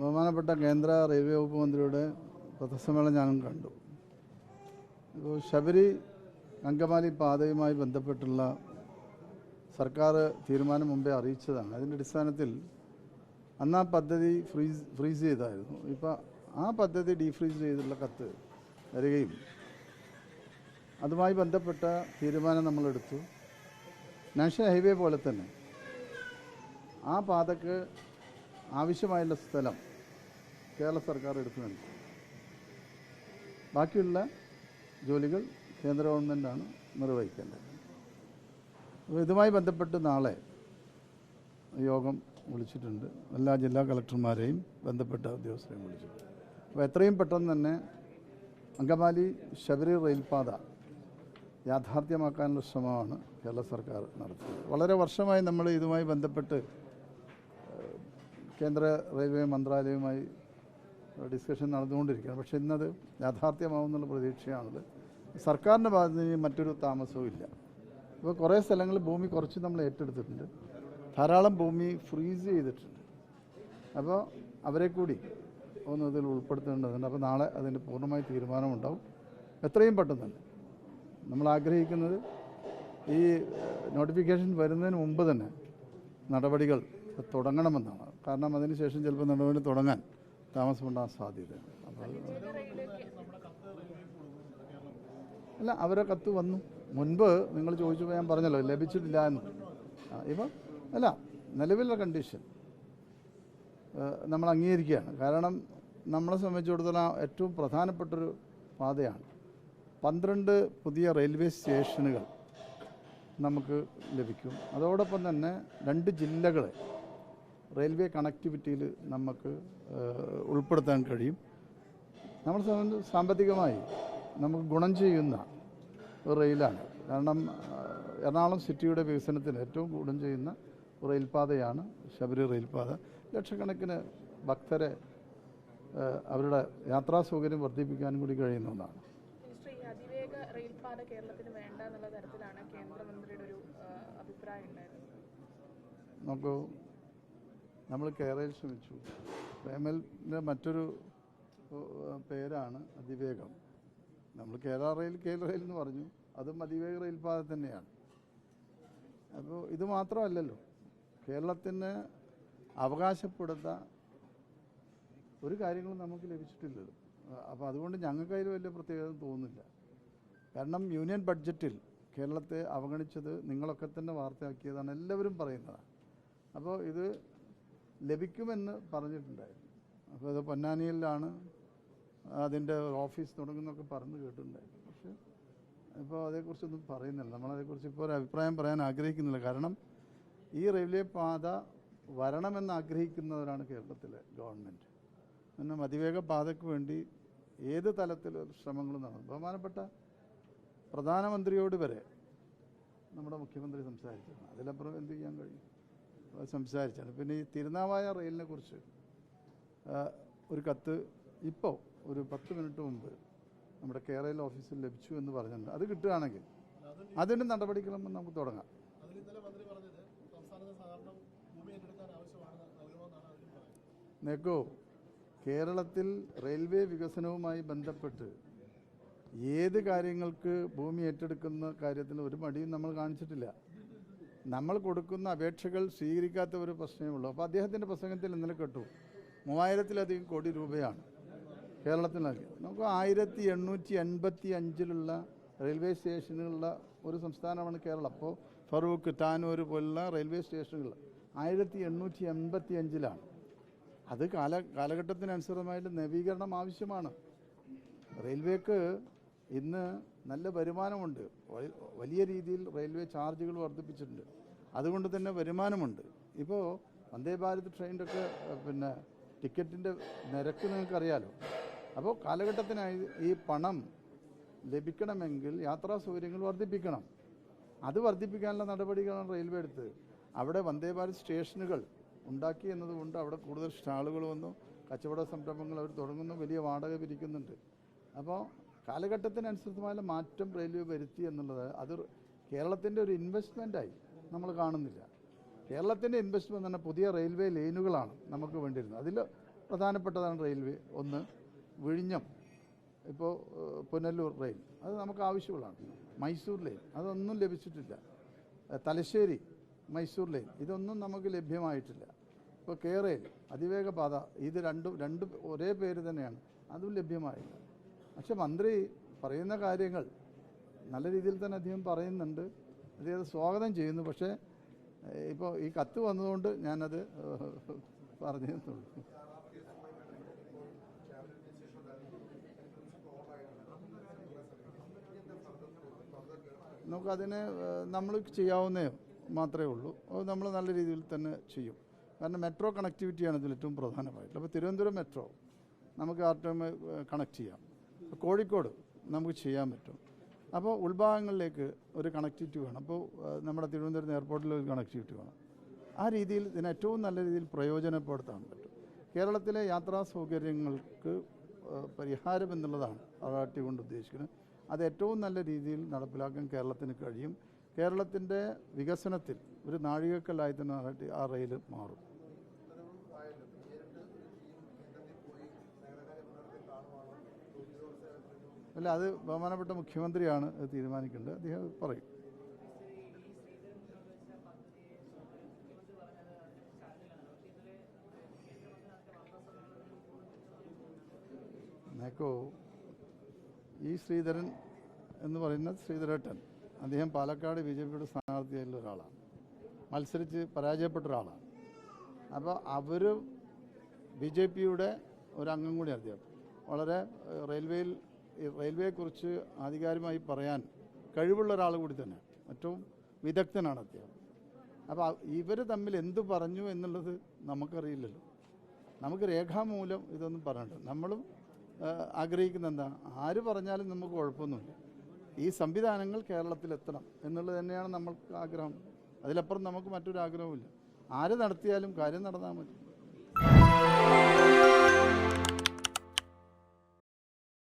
ബഹുമാനപ്പെട്ട കേന്ദ്ര റെയിൽവേ വകുപ്പ് മന്ത്രിയുടെ പത്രസമ്മേളനം ഞാനും കണ്ടു. ഇപ്പോൾ ശബരി അങ്കമാലി പാതയുമായി ബന്ധപ്പെട്ടുള്ള സർക്കാർ തീരുമാനം മുമ്പേ അറിയിച്ചതാണ്. അതിൻ്റെ അടിസ്ഥാനത്തിൽ അന്ന് ആ പദ്ധതി ഫ്രീസ് ചെയ്തായിരുന്നു. ഇപ്പോൾ ആ പദ്ധതി ഡീഫ്രീസ് ചെയ്തുള്ള കത്ത് വരികയും അതുമായി ബന്ധപ്പെട്ട തീരുമാനം നമ്മളെടുത്തു. നാഷണൽ ഹൈവേ പോലെ തന്നെ ആ പാതയ്ക്ക് ആവശ്യമായുള്ള സ്ഥലം കേരള സർക്കാർ എടുത്തു നൽകി. ബാക്കിയുള്ള ജോലികൾ കേന്ദ്ര ഗവൺമെൻറ്റാണ് നിർവഹിക്കേണ്ടത്. അപ്പോൾ ഇതുമായി ബന്ധപ്പെട്ട് നാളെ യോഗം വിളിച്ചിട്ടുണ്ട്. എല്ലാ ജില്ലാ കളക്ടർമാരെയും ബന്ധപ്പെട്ട ഉദ്യോഗസ്ഥരെയും വിളിച്ചിട്ടുണ്ട്. അപ്പോൾ എത്രയും പെട്ടെന്ന് തന്നെ അങ്കമാലി ശബരി റെയിൽപാത യാഥാർത്ഥ്യമാക്കാനുള്ള ശ്രമമാണ് കേരള സർക്കാർ നടത്തുന്നത്. വളരെ വർഷമായി നമ്മൾ ഇതുമായി ബന്ധപ്പെട്ട് കേന്ദ്ര റെയിൽവേ മന്ത്രാലയവുമായി ഡിസ്കഷൻ നടന്നുകൊണ്ടിരിക്കുകയാണ്. പക്ഷേ ഇന്നത് യാഥാർത്ഥ്യമാവുന്നുള്ള പ്രതീക്ഷയാണത്. സർക്കാരിൻ്റെ ഭാഗത്ത് നിന്ന് മറ്റൊരു താമസവും ഇല്ല. ഇപ്പോൾ കുറേ സ്ഥലങ്ങളിൽ ഭൂമി കുറച്ച് നമ്മൾ ഏറ്റെടുത്തിട്ടുണ്ട്. ധാരാളം ഭൂമി ഫ്രീസ് ചെയ്തിട്ടുണ്ട്. അപ്പോൾ അവരെ കൂടി ഒന്ന് ഇതിൽ ഉൾപ്പെടുത്തേണ്ടതുണ്ട്. അപ്പോൾ നാളെ അതിൻ്റെ പൂർണ്ണമായി തീരുമാനമുണ്ടാവും. എത്രയും പെട്ടെന്ന് തന്നെ നമ്മൾ ആഗ്രഹിക്കുന്നത് ഈ നോട്ടിഫിക്കേഷൻ വരുന്നതിന് മുമ്പ് തന്നെ നടപടികൾ തുടങ്ങണമെന്നാണ്. കാരണം അതിനുശേഷം ചിലപ്പോൾ നടപടി തുടങ്ങാൻ താമസമുണ്ടാകാൻ സാധ്യതയാണ്. അപ്പോൾ അല്ല, അവരെ കത്ത് വന്നു. മുൻപ് നിങ്ങൾ ചോദിച്ചപ്പോൾ ഞാൻ പറഞ്ഞല്ലോ ലഭിച്ചിട്ടില്ല എന്ന്. ഇപ്പം അല്ല, നിലവിലുള്ള കണ്ടീഷൻ നമ്മൾ അംഗീകരിക്കുകയാണ്. കാരണം നമ്മളെ സംബന്ധിച്ചിടത്തോളം ഏറ്റവും പ്രധാനപ്പെട്ടൊരു പാതയാണ്. 12 പുതിയ റെയിൽവേ സ്റ്റേഷനുകൾ നമുക്ക് ലഭിക്കും. അതോടൊപ്പം തന്നെ 2 ജില്ലകളെ റെയിൽവേ കണക്ടിവിറ്റിയിൽ നമുക്ക് ഉൾപ്പെടുത്താൻ കഴിയും. നമ്മളെ സംബന്ധിച്ച് സാമ്പത്തികമായി നമുക്ക് ഗുണം ചെയ്യുന്ന ഒരു റെയിലാണ്. കാരണം എറണാകുളം സിറ്റിയുടെ വികസനത്തിന് ഏറ്റവും ഗുണം ചെയ്യുന്ന റെയിൽപാതയാണ് ശബരി റെയിൽപാത. ലക്ഷക്കണക്കിന് ഭക്തരെ അവരുടെ യാത്രാ സൗകര്യം വർദ്ധിപ്പിക്കാനും കൂടി കഴിയുന്ന ഒന്നാണ്. അതിവേഗ റെയിൽപാത കേരളത്തിന് വേണ്ട എന്നുള്ള തരത്തിലാണ് കേന്ദ്രമന്ത്രിയുടെ ഒരു അഭിപ്രായം ഉണ്ടായിരുന്നത്. നോക്കൂ, നമ്മൾ കേരളയിൽ ശ്രമിച്ചു. പ്രേമലിൻ്റെ മറ്റൊരു പേരാണ് അതിവേഗം. നമ്മൾ കേരള റെയിൽ എന്ന് പറഞ്ഞു. അതും അതിവേഗ റെയിൽപാത തന്നെയാണ്. അപ്പോൾ ഇത് മാത്രമല്ലല്ലോ, കേരളത്തിന് അവകാശപ്പെടുന്ന ഒരു കാര്യങ്ങളും നമുക്ക് ലഭിച്ചിട്ടില്ലല്ലോ. അപ്പോൾ അതുകൊണ്ട് ഞങ്ങൾക്ക് അതിൽ വലിയ പ്രത്യേകത തോന്നുന്നില്ല. കാരണം യൂണിയൻ ബഡ്ജറ്റിൽ കേരളത്തെ അവഗണിച്ചത് നിങ്ങളൊക്കെ തന്നെ വാർത്തയാക്കിയതാണ്, എല്ലാവരും പറയുന്നതാണ്. അപ്പോൾ ഇത് ലഭിക്കുമെന്ന് പറഞ്ഞിട്ടുണ്ടായിരുന്നു. അപ്പോൾ ഇത് പൊന്നാനിയിലാണ് അതിൻ്റെ ഓഫീസ് തുടങ്ങുന്നൊക്കെ പറഞ്ഞു കേട്ടിട്ടുണ്ടായിരുന്നു. പക്ഷേ ഇപ്പോൾ അതേക്കുറിച്ചൊന്നും പറയുന്നില്ല. നമ്മളതേക്കുറിച്ച് ഇപ്പോൾ ഒരു അഭിപ്രായം പറയാൻ ആഗ്രഹിക്കുന്നില്ല. കാരണം ഈ റെയിൽവേ പാത വരണമെന്ന് ആഗ്രഹിക്കുന്നവരാണ് കേരളത്തിലെ ഗവൺമെൻറ്. പിന്നെ അതിവേഗ പാതയ്ക്ക് വേണ്ടി ഏത് തലത്തിലും ശ്രമങ്ങളും നടന്നു. ബഹുമാനപ്പെട്ട പ്രധാനമന്ത്രിയോട് വരെ നമ്മുടെ മുഖ്യമന്ത്രി സംസാരിച്ചതാണ്. അതിലപ്പുറം എന്ത് ചെയ്യാൻ കഴിയും? സംസാരിച്ചാണ്. പിന്നെ ഈ തിരുനാവായ റെയിലിനെ കുറിച്ച് ഒരു കത്ത് ഇപ്പോൾ ഒരു 10 മിനിറ്റ് മുമ്പ് നമ്മുടെ കേരള ഓഫീസിൽ ലഭിച്ചു എന്ന് പറഞ്ഞിട്ടുണ്ട്. അത് കിട്ടുകയാണെങ്കിൽ അതിന് നടപടിക്രമം നമുക്ക് തുടങ്ങാം. നോക്കൂ, കേരളത്തിൽ റെയിൽവേ വികസനവുമായി ബന്ധപ്പെട്ട് ഏത് കാര്യങ്ങൾക്ക് ഭൂമി ഏറ്റെടുക്കുന്ന കാര്യത്തിൽ ഒരു മടിയും നമ്മൾ കാണിച്ചിട്ടില്ല. നമ്മൾ കൊടുക്കുന്ന അപേക്ഷകൾ സ്വീകരിക്കാത്ത ഒരു പ്രശ്നമേ ഉള്ളൂ. അപ്പോൾ അദ്ദേഹത്തിൻ്റെ പ്രസംഗത്തിൽ ഇന്നലെ കേട്ടു 3000-ലധികം കോടി രൂപയാണ് കേരളത്തിൽ നൽകി. നമുക്ക് 1885 റെയിൽവേ സ്റ്റേഷനുകളുള്ള ഒരു സംസ്ഥാനമാണ് കേരളം. അപ്പോൾ ഫറൂഖ്, താനൂർ പോലുള്ള റെയിൽവേ സ്റ്റേഷനുകൾ 1885 അത് കാലഘട്ടത്തിനനുസൃതമായിട്ട് നവീകരണം ആവശ്യമാണ്. റെയിൽവേക്ക് ഇന്ന് നല്ല വരുമാനമുണ്ട്. വലിയ രീതിയിൽ റെയിൽവേ ചാർജുകൾ വർദ്ധിപ്പിച്ചിട്ടുണ്ട്. അതുകൊണ്ട് തന്നെ വരുമാനമുണ്ട്. ഇപ്പോൾ വന്ദേ ഭാരത് ട്രെയിനിൻ്റെ ഒക്കെ പിന്നെ ടിക്കറ്റിൻ്റെ നിരക്ക് നിങ്ങൾക്കറിയാലോ. അപ്പോൾ കാലഘട്ടത്തിനായി ഈ പണം ലഭിക്കണമെങ്കിൽ യാത്രാ സൗകര്യങ്ങൾ വർദ്ധിപ്പിക്കണം. അത് വർദ്ധിപ്പിക്കാനുള്ള നടപടികളാണ് റെയിൽവേ എടുത്തത്. അവിടെ വന്ദേ ഭാരത് സ്റ്റേഷനുകൾ ഉണ്ടാക്കി എന്നതുകൊണ്ട് അവിടെ കൂടുതൽ സ്റ്റാളുകൾ വന്നു, കച്ചവട സംരംഭങ്ങൾ അവർ തുടങ്ങുന്നു, വലിയ വാടക പിരിക്കുന്നുണ്ട്. അപ്പോൾ കാലഘട്ടത്തിനനുസൃതമായ മാറ്റം റെയിൽവേ വരുത്തി എന്നുള്ളത് അത് കേരളത്തിൻ്റെ ഒരു ഇൻവെസ്റ്റ്മെൻറ്റായി നമ്മൾ കാണുന്നില്ല. കേരളത്തിൻ്റെ ഇൻവെസ്റ്റ്മെൻറ്റ് തന്നെ പുതിയ റെയിൽവേ ലൈനുകളാണ് നമുക്ക് വേണ്ടിയിരുന്നത്. അതിൽ പ്രധാനപ്പെട്ടതാണ് റെയിൽവേ. ഒന്ന് വിഴിഞ്ഞം, ഇപ്പോൾ പുനലൂർ റെയിൽ, അത് നമുക്ക് ആവശ്യമുള്ളതാണ്. മൈസൂർ ലൈൻ അതൊന്നും ലഭിച്ചിട്ടില്ല. തലശ്ശേരി മൈസൂർ ലൈൻ ഇതൊന്നും നമുക്ക് ലഭ്യമായിട്ടില്ല. ഇപ്പോൾ റെയിൽ അതിവേഗ പാത ഇത് രണ്ടും ഒരേ പേര് തന്നെയാണ്, അതും ലഭ്യമായില്ല. പക്ഷെ മന്ത്രി പറയുന്ന കാര്യങ്ങൾ നല്ല രീതിയിൽ തന്നെ അദ്ദേഹം പറയുന്നുണ്ട്, അദ്ദേഹം സ്വാഗതം ചെയ്യുന്നു. പക്ഷേ ഇപ്പോൾ ഈ കത്ത് വന്നതുകൊണ്ട് ഞാനത് പറഞ്ഞു തന്നുള്ളൂ. നമുക്കതിനെ നമ്മൾ ചെയ്യാവുന്നേ മാത്രമേ ഉള്ളൂ. അത് നമ്മൾ നല്ല രീതിയിൽ തന്നെ ചെയ്യും. കാരണം മെട്രോ കണക്ടിവിറ്റിയാണ് ഇതിൽ ഏറ്റവും പ്രധാനമായിട്ടുള്ളത്. അപ്പോൾ തിരുവനന്തപുരം മെട്രോ നമുക്ക് RTM കണക്ട് ചെയ്യാം. കോഴിക്കോട് നമുക്ക് ചെയ്യാൻ പറ്റും. അപ്പോൾ ഉൾഭാഗങ്ങളിലേക്ക് ഒരു കണക്ടിവിറ്റി വേണം. അപ്പോൾ നമ്മുടെ തിരുവനന്തപുരം എയർപോർട്ടിൽ ഒരു കണക്ടിവിറ്റി വേണം. ആ രീതിയിൽ ഇതിനെ ഏറ്റവും നല്ല രീതിയിൽ പ്രയോജനപ്പെടുത്താൻ പറ്റും. കേരളത്തിലെ യാത്രാ സൗകര്യങ്ങൾക്ക് പരിഹാരം എന്നുള്ളതാണ് RRT കൊണ്ട് ഉദ്ദേശിക്കുന്നത്. അത് ഏറ്റവും നല്ല രീതിയിൽ നടപ്പിലാക്കാൻ കേരളത്തിന് കഴിയും. കേരളത്തിൻ്റെ വികസനത്തിൽ ഒരു നാഴികക്കല്ലായി തന്നെ ആ റെയിൽ മാറും. അല്ല, അത് ബഹുമാനപ്പെട്ട മുഖ്യമന്ത്രിയാണ് അത് തീരുമാനിക്കേണ്ടത്. അദ്ദേഹം പറയും. നേക്കോ ഈ ശ്രീധരൻ എന്ന് പറയുന്ന ശ്രീധരേട്ടൻ, അദ്ദേഹം പാലക്കാട് BJPയുടെ സ്ഥാനാർത്ഥിയായിട്ടുള്ള ഒരാളാണ്. മത്സരിച്ച് പരാജയപ്പെട്ട ഒരാളാണ്. അപ്പോൾ അവർ BJPയുടെ ഒരംഗം കൂടിയാണ് അദ്ദേഹം. വളരെ റെയിൽവേയെക്കുറിച്ച് ആധികാരികമായി പറയാൻ കഴിവുള്ള ഒരാൾ കൂടി തന്നെയാണ്. ഏറ്റവും വിദഗ്ധനാണ് അദ്ദേഹം. അപ്പോൾ ഇവർ തമ്മിൽ എന്തു പറഞ്ഞു എന്നുള്ളത് നമുക്കറിയില്ലല്ലോ. നമുക്ക് രേഖാമൂലം ഇതൊന്നും പറഞ്ഞിട്ട് നമ്മളും ആഗ്രഹിക്കുന്ന എന്താ, ആര് പറഞ്ഞാലും നമുക്ക് കുഴപ്പമൊന്നുമില്ല. ഈ സംവിധാനങ്ങൾ കേരളത്തിലെത്തണം എന്നുള്ളത് തന്നെയാണ് നമ്മൾക്ക് ആഗ്രഹം. അതിലപ്പുറം നമുക്ക് മറ്റൊരു ആഗ്രഹവുമില്ല. ആര് നടത്തിയാലും കാര്യം നടന്നാൽ മതി.